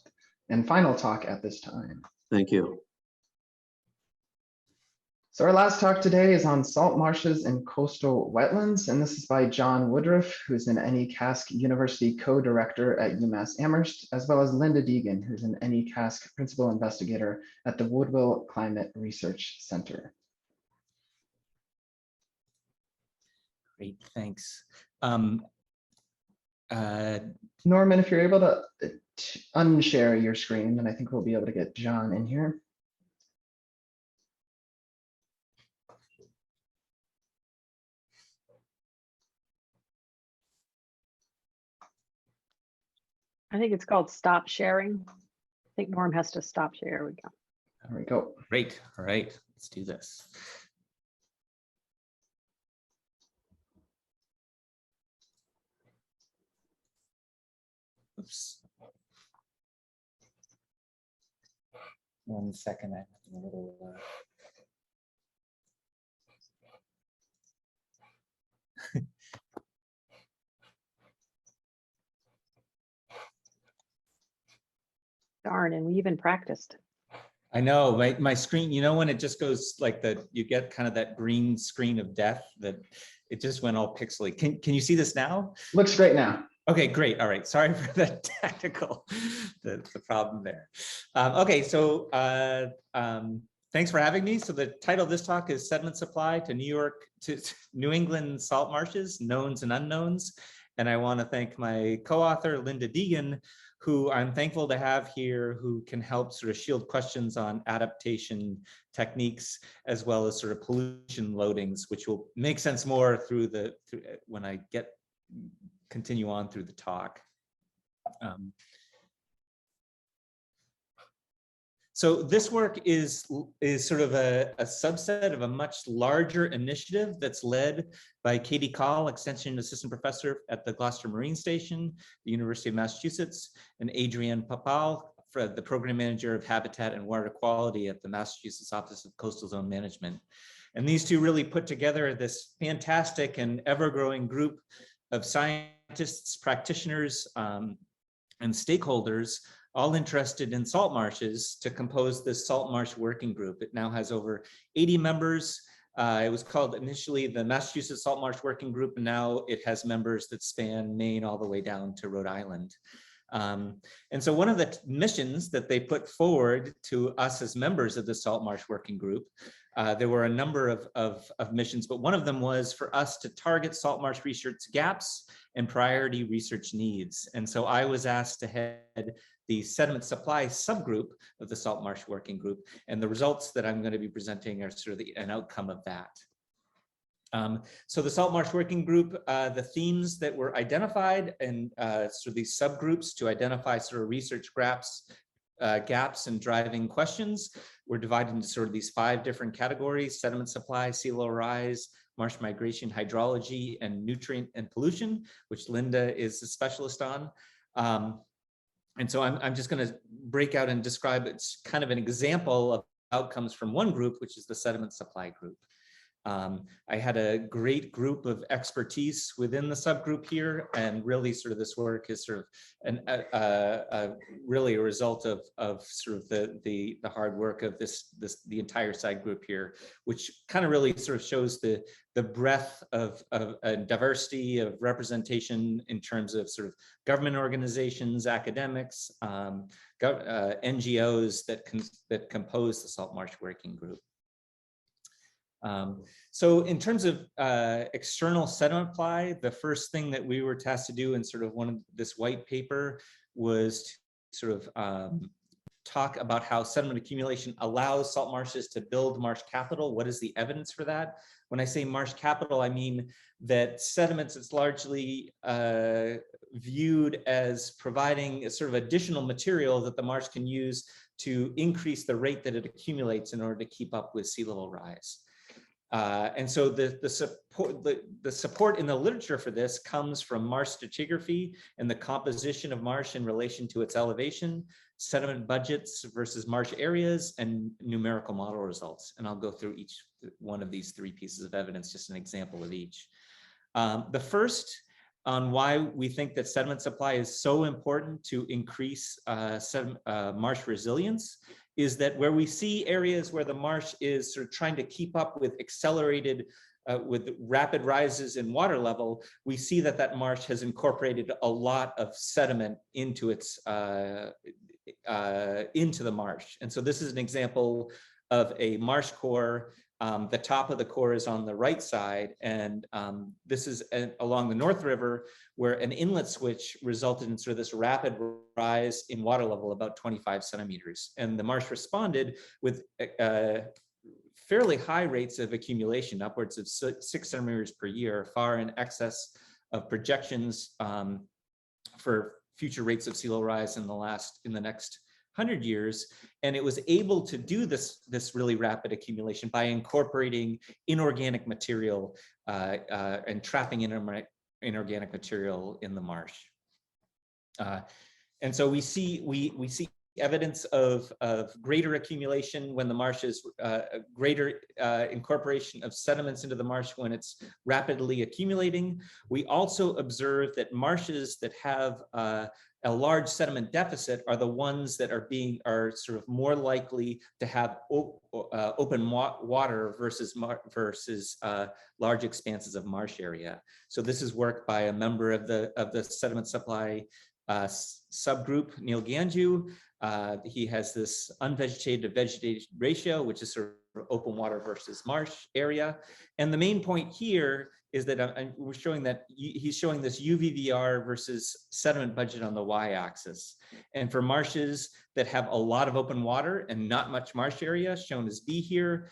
and final talk at this time. Thank you. So our last talk today is on salt marshes and coastal wetlands, and this is by John Woodruff, who's an NE CASC University co-director at UMass Amherst, as well as Linda Deegan, who's an NE CASC principal investigator at the Woodville Climate Research Center. Great, thanks. Norman, if you're able to unshare your screen, then I think we'll be able to get John in here. I think it's called stop sharing. I think Norm has to stop share. There we go. There we go. Great. All right, let's do this. Oops. 1 second. I'm having a little. Darn, and we even practiced. I know my screen, you know, when it just goes like that, you get kind of that green screen of death that it just went all pixely. Can you see this now? Looks great now. Okay, great. All right. Sorry for the technical, the problem there. Okay, so thanks for having me. So the title of this talk is Sediment Supply to New England Salt Marshes, Knowns and Unknowns. And I want to thank my co-author, Linda Deegan, who I'm thankful to have here, who can help sort of shield questions on adaptation techniques, as well as sort of pollution loadings, which will make sense more through when I continue on through the talk. So this work is sort of a subset of a much larger initiative that's led by Katie Call, Extension Assistant Professor at the Gloucester Marine Station, the University of Massachusetts, and Adrienne Papal, the Program Manager of Habitat and Water Quality at the Massachusetts Office of Coastal Zone Management. And these two really put together this fantastic and ever-growing group of scientists, practitioners, and stakeholders, all interested in salt marshes, to compose this Salt Marsh Working Group. It now has over 80 members. It was called initially the Massachusetts Salt Marsh Working Group, and now it has members that span Maine all the way down to Rhode Island. And so one of the missions that they put forward to us as members of the Salt Marsh Working Group, there were a number of missions, but one of them was for us to target salt marsh research gaps and priority research needs. And so I was asked to head the sediment supply subgroup of the Salt Marsh Working Group, and the results that I'm going to be presenting are sort of an outcome of that. So the Salt Marsh Working Group, the themes that were identified and sort of these subgroups to identify sort of research gaps and driving questions were divided into sort of these 5 different categories: sediment supply, sea level rise, marsh migration, hydrology, and nutrient and pollution, which Linda is a specialist on. And so I'm just going to break out and describe it's kind of an example of outcomes from one group, which is the sediment supply group. I had a great group of expertise within the subgroup here, and really sort of this work is sort of really a result of sort of the hard work of the entire side group here, which kind of really sort of shows the breadth of diversity of representation in terms of sort of government organizations, academics, NGOs that compose the Salt Marsh Working Group. So in terms of external sediment apply, the first thing that we were tasked to do in sort of this white paper was to sort of talk about how sediment accumulation allows salt marshes to build marsh capital. What is the evidence for that? When I say marsh capital, I mean that sediments is largely viewed as providing a sort of additional material that the marsh can use to increase the rate that it accumulates in order to keep up with sea level rise. And so the support in the literature for this comes from marsh stratigraphy and the composition of marsh in relation to its elevation, sediment budgets versus marsh areas, and numerical model results. And I'll go through each one of these 3 pieces of evidence, just an example of each. The first on why we think that sediment supply is so important to increase marsh resilience is that where we see areas where the marsh is sort of trying to keep up with with rapid rises in water level, we see that marsh has incorporated a lot of sediment into into the marsh. And so this is an example of a marsh core. The top of the core is on the right side, and this is along the North River, where an inlet switch resulted in sort of this rapid rise in water level, about 25 centimeters. And the marsh responded with fairly high rates of accumulation, upwards of 6 centimeters per year, far in excess of projections for future rates of sea level rise in the next 100 years, and it was able to do this really rapid accumulation by incorporating inorganic material and trapping inorganic material in the marsh. And so we see evidence of greater accumulation when the marsh is greater incorporation of sediments into the marsh when it's rapidly accumulating. We also observe that marshes that have a large sediment deficit are the ones that are sort of more likely to have open water versus large expanses of marsh area. So this is work by a member of the sediment supply subgroup, Neil Ganju. He has this unvegetated to vegetated ratio, which is sort of open water versus marsh area. And the main point here is that we're showing that he's showing this UVVR versus sediment budget on the y-axis. And for marshes that have a lot of open water and not much marsh area, shown as B here,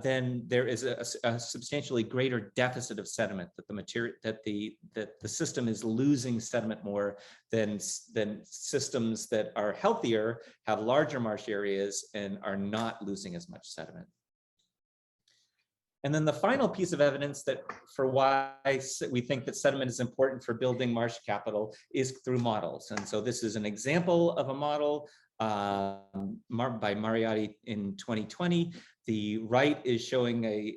then there is a substantially greater deficit of sediment, that the system is losing sediment more than systems that are healthier, have larger marsh areas, and are not losing as much sediment. And then the final piece of evidence that for why we think that sediment is important for building marsh capital is through models. And so this is an example of a model by Mariotti in 2020. The right is showing a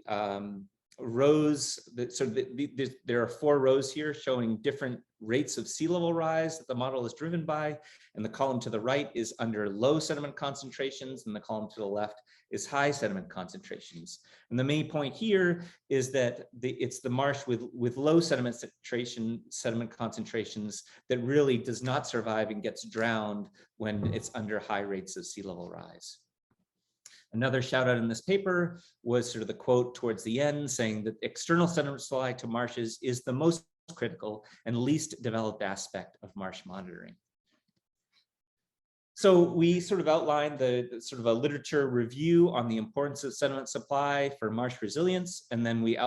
rows, there are 4 rows here showing different rates of sea level rise that the model is driven by, and the column to the right is under low sediment concentrations, and the column to the left is high sediment concentrations. And the main point here is that it's the marsh with low sediment concentrations that really does not survive and gets drowned when it's under high rates of sea level rise. Another shout out in this paper was sort of the quote towards the end saying that external sediment supply to marshes is the most critical and least developed aspect of marsh monitoring. So we sort of outlined the sort of a literature review on the importance of sediment supply for marsh resilience. And then we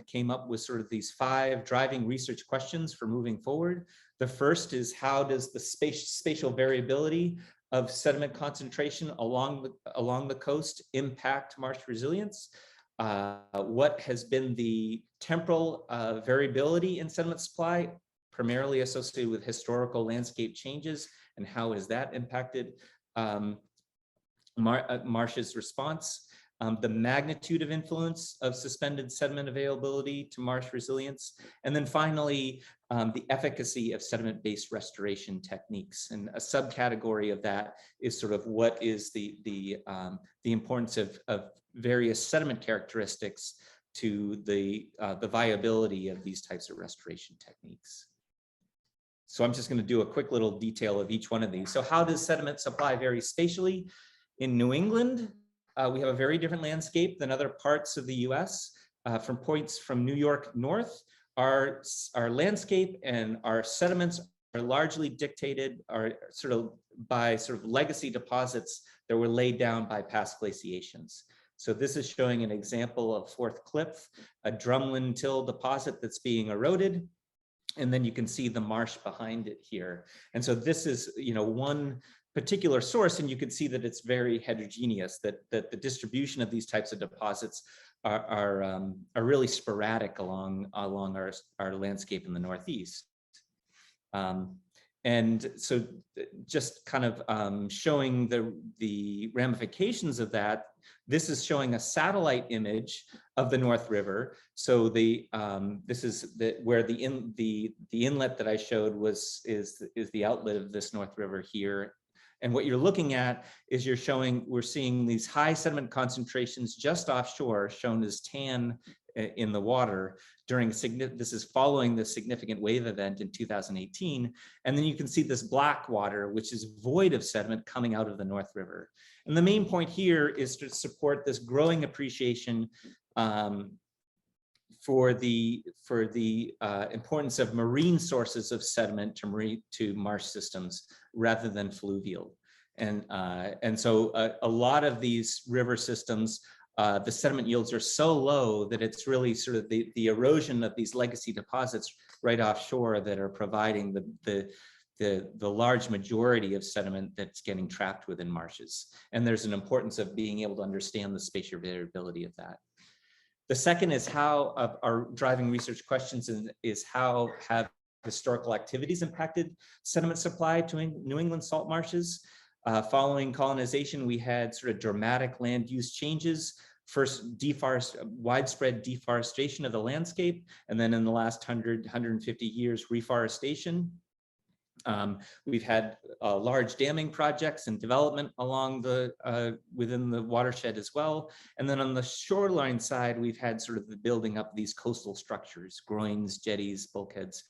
came up with sort of these 5 driving research questions for moving forward. The first is, how does the spatial variability of sediment concentration along the coast impact marsh resilience? What has been the temporal variability in sediment supply, primarily associated with historical landscape changes, and how has that impacted marsh's response? The magnitude of influence of suspended sediment availability to marsh resilience, and then finally, the efficacy of sediment-based restoration techniques. And a subcategory of that is sort of what is the importance of various sediment characteristics to the viability of these types of restoration techniques. So I'm just going to do a quick little detail of each one of these. So how does sediment supply vary spatially? In New England, we have a very different landscape than other parts of the US. From points from New York north, our landscape and our sediments are largely dictated by legacy deposits that were laid down by past glaciations. So this is showing an example of Fourth Cliff, a drumlin till deposit that's being eroded. And then you can see the marsh behind it here. And so this is, one particular source, and you can see that it's very heterogeneous, that the distribution of these types of deposits are really sporadic along our landscape in the Northeast. And so just kind of showing the ramifications of that, this is showing a satellite image of the North River. So this is where the inlet that I showed is the outlet of this North River here. And what you're looking at is we're seeing these high sediment concentrations just offshore, shown as tan in the water this is following the significant wave event in 2018. And then you can see this black water, which is void of sediment coming out of the North River. And the main point here is to support this growing appreciation for the importance of marine sources of sediment to marsh systems rather than fluvial. And so a lot of these river systems, the sediment yields are so low that it's really sort of the erosion of these legacy deposits right offshore that are providing large majority of sediment that's getting trapped within marshes. And there's an importance of being able to understand the spatial variability of that. The second is how our driving research questions is how have historical activities impacted sediment supply to New England salt marshes. Following colonization, we had sort of dramatic land use changes. First, widespread deforestation of the landscape, and then in the last 150 years, reforestation. We've had large damming projects and development along within the watershed as well. And then on the shoreline side, we've had sort of the building up these coastal structures, groins, jetties, bulkheads,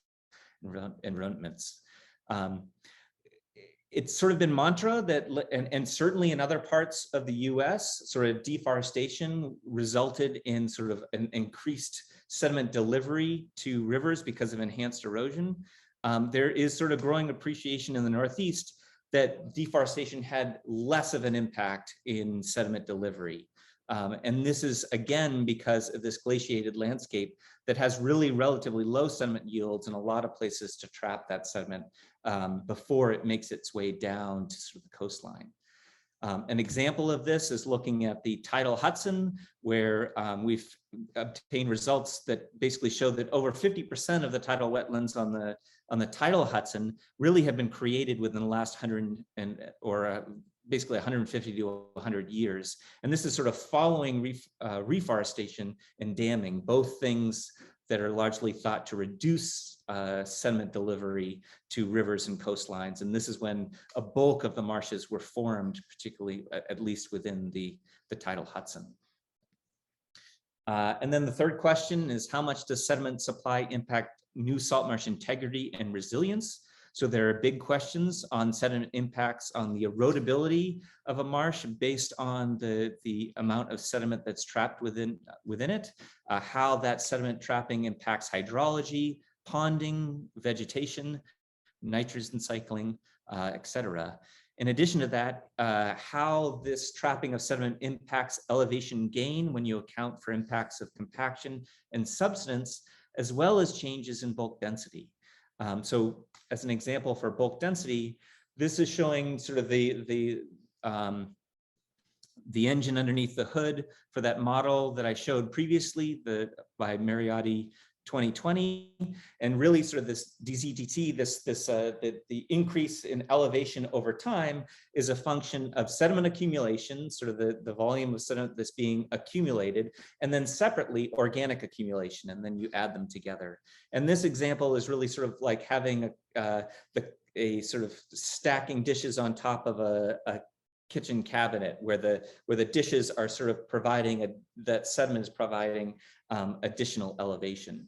and enrollments. It's sort of been mantra that, and certainly in other parts of the US, sort of deforestation resulted in sort of an increased sediment delivery to rivers because of enhanced erosion. There is sort of growing appreciation in the Northeast that deforestation had less of an impact in sediment delivery. And this is, again, because of this glaciated landscape that has really relatively low sediment yields in a lot of places to trap that sediment before it makes its way down to sort of the coastline. An example of this is looking at the tidal Hudson, where we've obtained results that basically show that over 50% of the tidal wetlands on the tidal Hudson really have been created within the last basically 150 to 100 years. And this is sort of following reforestation and damming, both things that are largely thought to reduce sediment delivery to rivers and coastlines. And this is when a bulk of the marshes were formed, particularly at least within the tidal Hudson. And then the third question is, how much does sediment supply impact new salt marsh integrity and resilience? So there are big questions on sediment impacts on the erodibility of a marsh based on the amount of sediment that's trapped within it, how that sediment trapping impacts hydrology, ponding, vegetation, nitrogen cycling, et cetera. In addition to that, how this trapping of sediment impacts elevation gain when you account for impacts of compaction and subsidence, as well as changes in bulk density. So as an example for bulk density, this is showing sort of the engine underneath the hood for that model that I showed previously, by Mariotti 2020, and really sort of this DZTT, the increase in elevation over time is a function of sediment accumulation, sort of the volume of sediment that's being accumulated, and then separately organic accumulation, and then you add them together. And this example is really sort of like having a sort of stacking dishes on top of a kitchen cabinet, where the dishes are sort of providing that sediment is providing additional elevation.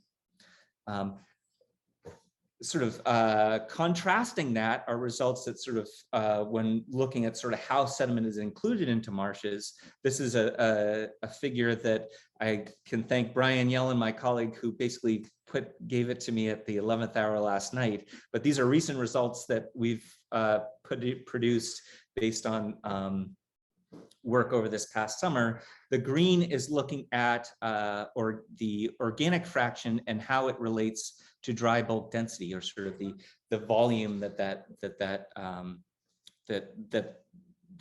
Contrasting that are results that sort of, when looking at sort of how sediment is included into marshes, this is a figure that I can thank Brian Yellen, my colleague, who basically gave it to me at the 11th hour last night. But these are recent results that we've produced based on work over this past summer. The green is looking at the organic fraction and how it relates to dry bulk density, or sort of the volume that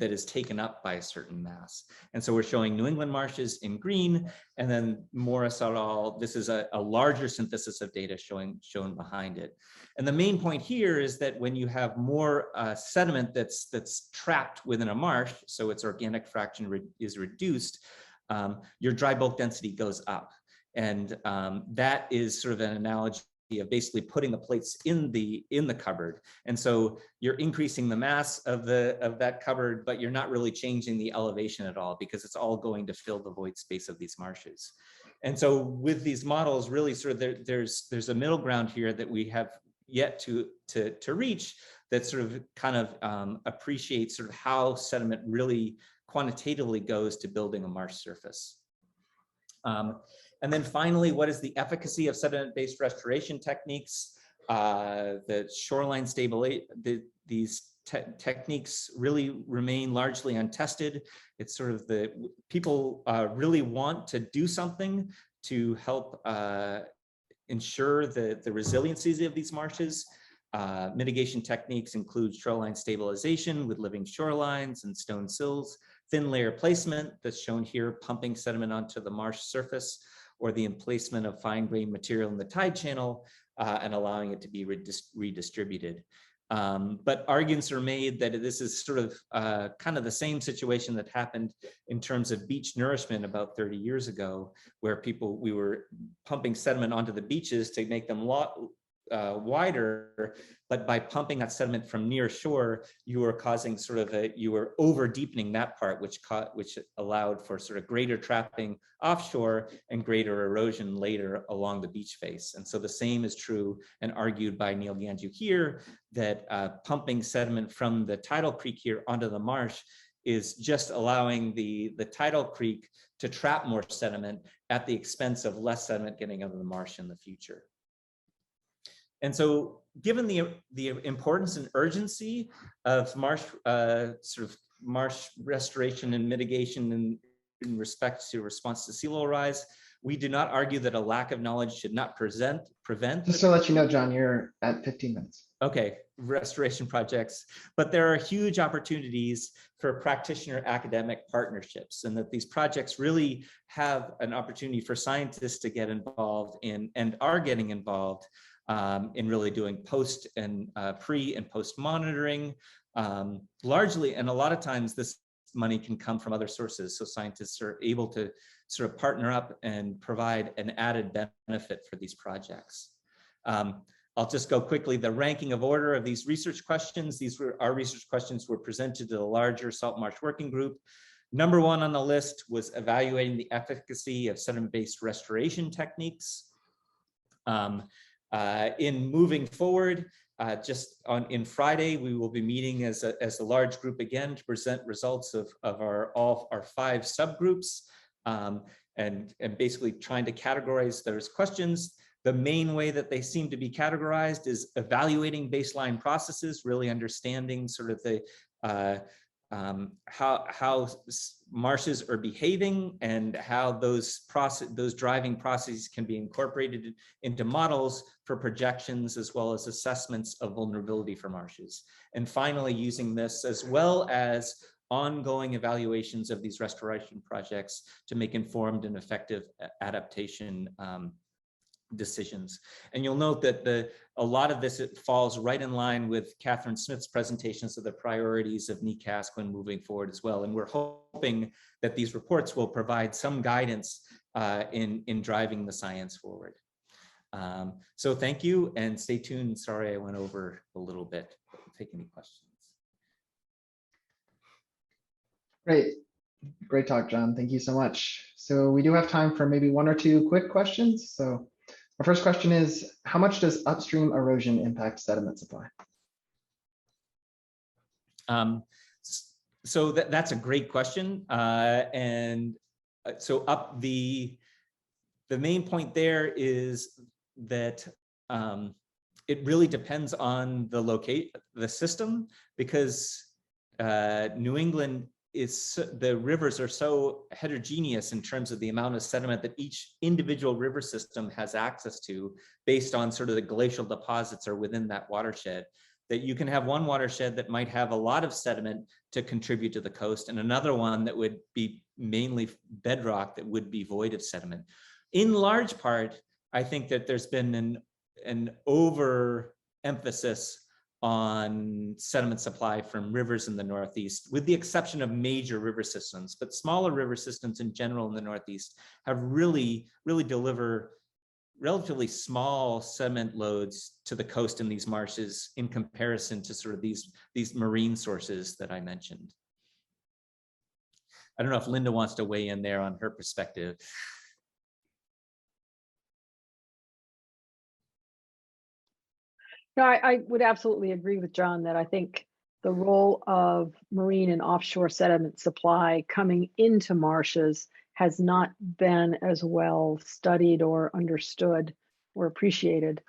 is taken up by a certain mass. And so we're showing New England marshes in green, and then Morris et al. This is a larger synthesis of data shown behind it. And the main point here is that when you have more sediment that's trapped within a marsh, so its organic fraction is reduced, your dry bulk density goes up. And that is sort of an analogy of basically putting the plates in the cupboard. And so you're increasing the mass of that cupboard, but you're not really changing the elevation at all, because it's all going to fill the void space of these marshes. And so with these models, really sort of there's a middle ground here that we have yet to reach, that sort of kind of appreciates sort of how sediment really quantitatively goes to building a marsh surface. And then finally, what is the efficacy of sediment-based restoration techniques? The shoreline stability, these techniques really remain largely untested. It's sort of people really want to do something to help ensure the resiliency of these marshes. Mitigation techniques include shoreline stabilization with living shorelines and stone sills, thin layer placement that's shown here, pumping sediment onto the marsh surface, or the emplacement of fine-grained material in the tide channel and allowing it to be redistributed. But arguments are made that this is sort of kind of the same situation that happened in terms of beach nourishment about 30 years ago, where we were pumping sediment onto the beaches to make them wider, but by pumping that sediment from near shore, you were causing sort of you were over deepening that part, which allowed for sort of greater trapping offshore and greater erosion later along the beach face. And so the same is true and argued by Neil Ganju here, that pumping sediment from the tidal creek here onto the marsh is just allowing the tidal creek to trap more sediment at the expense of less sediment getting out of the marsh in the future. And so given the importance and urgency of marsh marsh restoration and mitigation in respect to response to sea level rise, we do not argue that a lack of knowledge should not prevent. Just to let you know, John, you're at 15 minutes. Okay, restoration projects, but there are huge opportunities for practitioner academic partnerships, and that these projects really have an opportunity for scientists to get involved in and are getting involved in really doing post and pre and post monitoring, largely, and a lot of times this money can come from other sources. So scientists are able to sort of partner up and provide an added benefit for these projects. I'll just go quickly, the ranking of order of these research questions. Our research questions were presented to the larger Salt Marsh Working Group. Number one on the list was evaluating the efficacy of sediment-based restoration techniques. In moving forward, in Friday, we will be meeting as a large group again to present results of all our 5 subgroups, and basically trying to categorize those questions. The main way that they seem to be categorized is evaluating baseline processes, really understanding sort of the how marshes are behaving and how those driving processes can be incorporated into models for projections as well as assessments of vulnerability for marshes. And finally, using this as well as ongoing evaluations of these restoration projects to make informed and effective adaptation decisions. And you'll note that a lot of this, it falls right in line with Catherine Smith's presentations of the priorities of NE CASC when moving forward as well. And we're hoping that these reports will provide some guidance in driving the science forward. So thank you and stay tuned. Sorry, I went over a little bit. Take any questions. Great talk, John. Thank you so much. So we do have time for maybe 1 or 2 quick questions. So our first question is, how much does upstream erosion impact sediment supply? So that's a great question. And so the main point there is that it really depends on the system, because New England the rivers are so heterogeneous in terms of the amount of sediment that each individual river system has access to based on sort of the glacial deposits are within that watershed, that you can have one watershed that might have a lot of sediment to contribute to the coast and another one that would be mainly bedrock that would be void of sediment. In large part, I think that there's been an overemphasis on sediment supply from rivers in the Northeast, with the exception of major river systems. But smaller river systems in general in the Northeast have really deliver relatively small sediment loads to the coast in these marshes in comparison to sort of these marine sources that I mentioned. I don't know if Linda wants to weigh in there on her perspective. No, I would absolutely agree with John that I think the role of marine and offshore sediment supply coming into marshes has not been as well studied or understood or appreciated.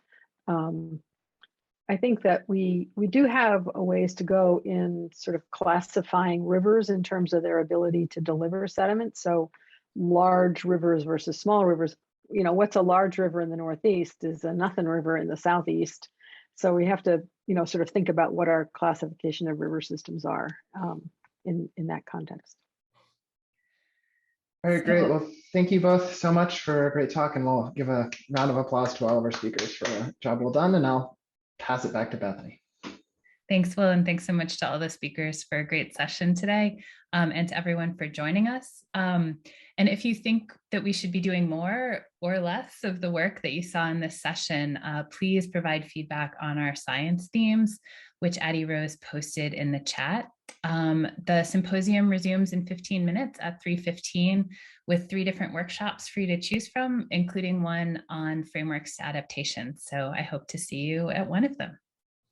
I think that we do have a ways to go in sort of classifying rivers in terms of their ability to deliver sediment. So large rivers versus small rivers, what's a large river in the Northeast is a nothing river in the Southeast. So we have to, sort of think about what our classification of river systems are in that context. All right, great. Well, thank you both so much for a great talk, and we'll give a round of applause to all of our speakers for a job well done, and I'll pass it back to Bethany. Thanks, Will, and thanks so much to all the speakers for a great session today, and to everyone for joining us. And if you think that we should be doing more or less of the work that you saw in this session, please provide feedback on our science themes, which Addie Rose posted in the chat. The symposium resumes in 15 minutes at 3:15 with 3 different workshops for you to choose from, including one on frameworks to adaptation. So I hope to see you at one of them.